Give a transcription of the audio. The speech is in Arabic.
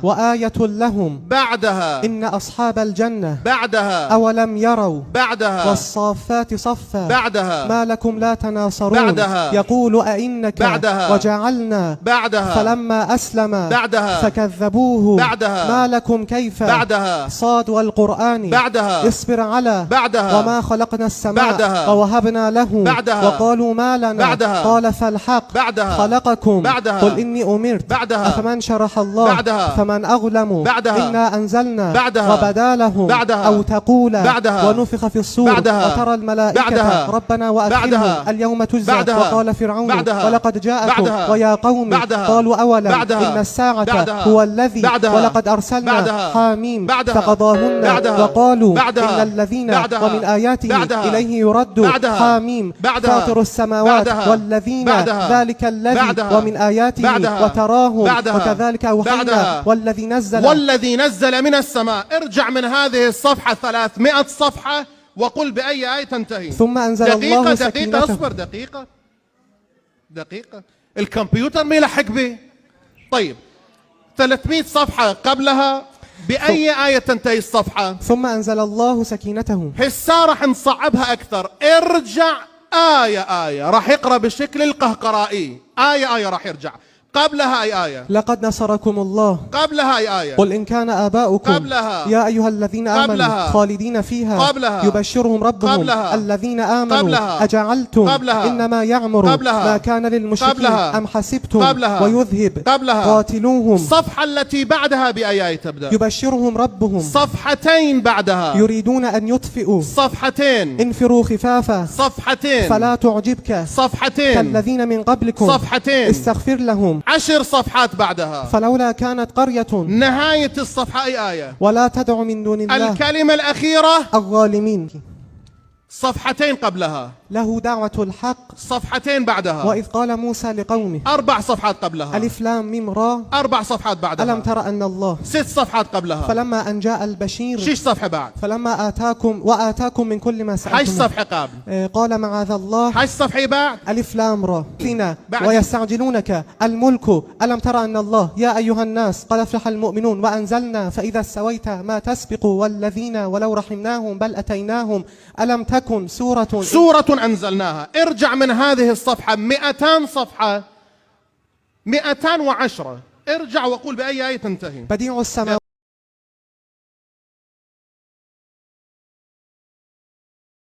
وآية لهم بعدها إن أصحاب الجنة بعدها أولم يروا بعدها والصافات صفا بعدها ما لكم لا تناصرون بعدها يقول أئنك بعدها وجعلنا بعدها فلما أسلم بعدها فكذبوه بعدها ما لكم كيف بعدها صاد والقرآن بعدها اصبر على بعدها وما خلقنا السماء بعدها ووهبنا له بعدها وقالوا ما لنا بعدها قال فالحق بعدها خلقكم بعدها قل إني أمرت بعدها أفمن شرح الله بعدها فمن أظلم بعدها إنا أنزلنا بعدها وبدا لهم بعدها أو تقول بعدها ونفخ في الصور بعدها وترى الملائكة بعدها ربنا وأدخلهم بعدها اليوم تجزى بعدها وقال فرعون بعدها ولقد جاءكم بعدها ويا قوم بعدها قالوا أولم بعدها إن الساعة بعدها هو الذي بعدها ولقد أرسلنا بعدها حاميم بعدها فقضاهن بعدها وقالوا بعدها إن الذين بعدها ومن آياته بعدها إليه يرد بعدها حاميم بعدها فاطر السماوات بعدها والذين بعدها ذلك الذي بعدها ومن آياته بعدها وتراهم بعدها وكذلك أوحينا بعدها والذي نزل من السماء. ارجع من هذه الصفحة 300 صفحة وقل بأي آية تنتهي. ثم أنزل الله دقيقة سكينته. اصبر دقيقة الكمبيوتر ما يلحق به. طيب 300 صفحة قبلها بأي آية تنتهي الصفحة؟ ثم أنزل الله سكينته. هسه راح نصعبها أكثر. ارجع آية راح يقرأ بالشكل القهقرائي. آية راح يرجع قبلها أي آية. لقد نصركم الله قبلها أي آية. قل إن كان آباؤكم قبلها يا أيها الذين آمنوا قبلها خالدين فيها قبلها يبشرهم ربهم قبلها الذين آمنوا قبلها أجعلتم قبلها إنما يعمر قبلها ما كان للمشركين قبلها أم حسبتم قبلها ويذهب قبلها قاتلوهم. الصفحة التي بعدها بأي آية تبدأ؟ يبشرهم ربهم صفحتين بعدها يريدون أن يطفئوا صفحتين انفروا خفافا صفحتين فلا تعجبك صفحتين كالذين من قبلكم صفحتين استغفر لهم 10 صفحات بعدها. فلولا كانت قرية نهاية الصفحة أي آية؟ ولا تدع من دون الله الكلمة الأخيرة الظالمين. صفحتين قبلها له دعوة الحق. صفحتين بعدها وإذ قال موسى لقومه 4 صفحات قبلها ألف لام ميم را 4 صفحات بعدها ألم تر أن الله 6 صفحات قبلها فلما أن جاء البشير 6 صفحة بعد فلما آتاكم من كل ما 8 سألتم صفحة قبل قال معاذ الله 8 صفحة بعد ألف لام را فينا بعد. ويستعجلونك الملك ألم تر أن الله يا أيها الناس قد أفلح المؤمنون وأنزلنا فإذا استويت ما تسبق والذين ولو رحمناهم بل أتيناهم ألم تكن سورة أنزلناها. ارجع من هذه الصفحة 200 صفحة 210 ارجع وقول بأي آية تنتهي. بديع السماوات